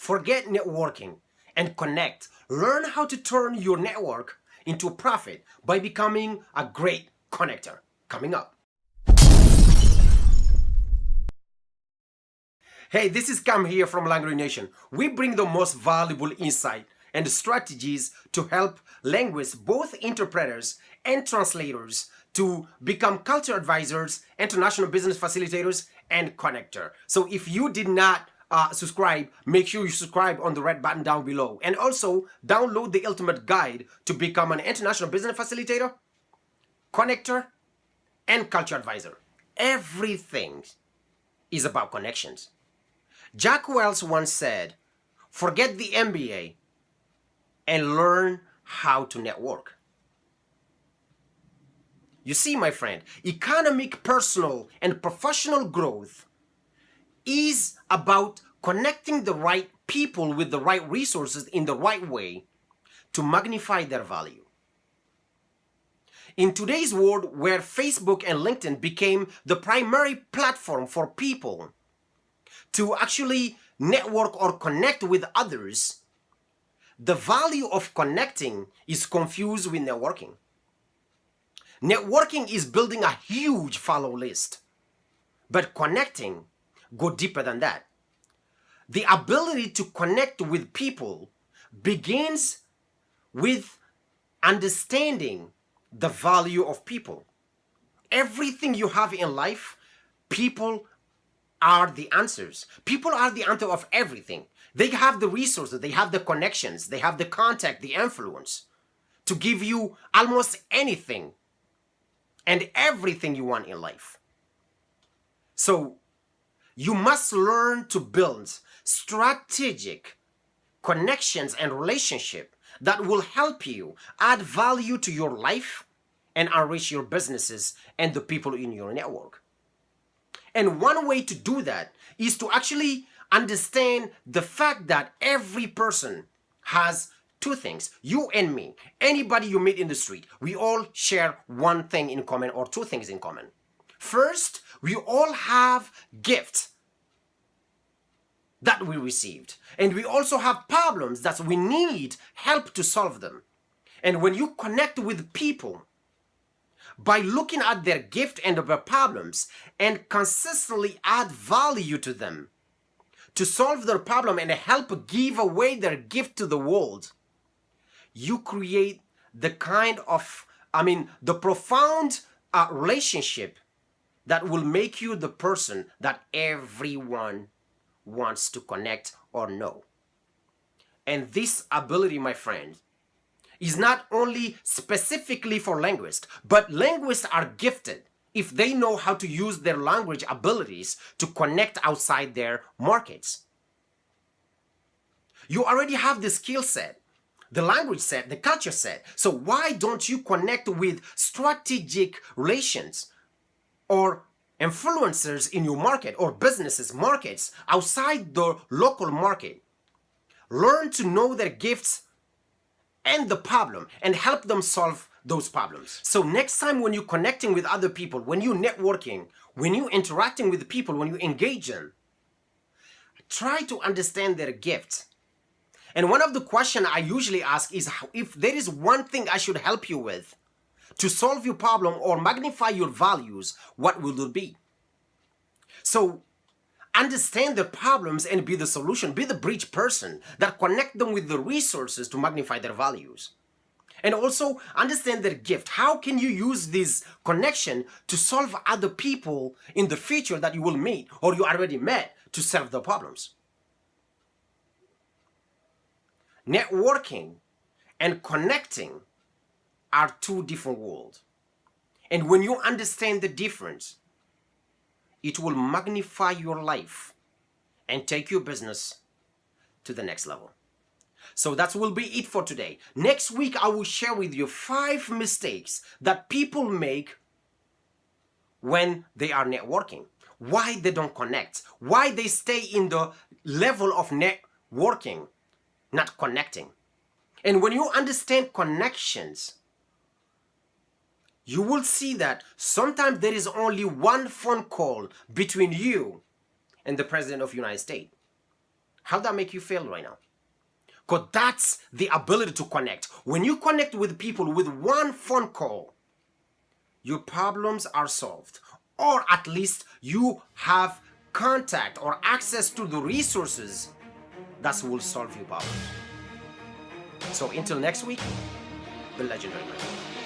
Forget networking and connect. Learn how to turn your network into a profit by becoming a great connector. Coming up. Hey, this is Cam here from Language Nation. We bring the most valuable insight and strategies to help linguists, both interpreters and translators, to become culture advisors, international business facilitators, and connector. So if you did not subscribe, make sure you subscribe on the red button down below. And also download the ultimate guide to become an international business facilitator, connector, and culture advisor. Everything is about connections. Jack Welch once said, forget the MBA and learn how to network. You see, my friend, economic, personal, and professional growth is about connecting the right people with the right resources in the right way to magnify their value. In today's world where Facebook and LinkedIn became the primary platform for people to actually network or connect with others, the value of connecting is confused with networking. Networking is building a huge follow list, but connecting goes deeper than that. The ability to connect with people begins with understanding the value of people. Everything you have in life, people are the answers. People are the answer of everything. They have the resources, they have the connections, they have the contact, the influence to give you almost anything and everything you want in life. So you must learn to build strategic connections and relationships that will help you add value to your life and enrich your businesses and the people in your network. And one way to do that is to actually understand the fact that every person has two things. You and me, anybody you meet in the street, we all share one thing in common or two things in common. First, we all have gifts that we received. And we also have problems that we need help to solve them. And when you connect with people, by looking at their gift and their problems and consistently add value to them to solve their problem and help give away their gift to the world, you create the kind of, the profound relationship that will make you the person that everyone wants to connect or know. And this ability, my friend, is not only specifically for linguists, but linguists are gifted if they know how to use their language abilities to connect outside their markets. You already have the skill set, the language set, the culture set. So why don't you connect with strategic relations or influencers in your market or businesses markets outside the local market? Learn to know their gifts and the problem and help them solve those problems. So next time when you're connecting with other people, when you're networking, when you're interacting with people, when you engage them, try to understand their gifts. And one of the questions I usually ask is, if there is one thing I should help you with to solve your problem or magnify your values, what will it be? So understand the problems and be the solution, be the bridge person that connect them with the resources to magnify their values. And also understand their gift. How can you use this connection to solve other people in the future that you will meet or you already met to solve their problems? Networking and connecting are two different worlds. And when you understand the difference, it will magnify your life and take your business to the next level. So that will be it for today. Next week, I will share with you 5 mistakes that people make when they are networking. Why they don't connect. Why they stay in the level of networking, not connecting. And when you understand connections, you will see that sometimes there is only one phone call between you and the President of the United States. How that make you feel right now? Because that's the ability to connect. When you connect with people with one phone call, your problems are solved. Or at least you have contact or access to the resources that will solve your problems. So until next week, the legendary man.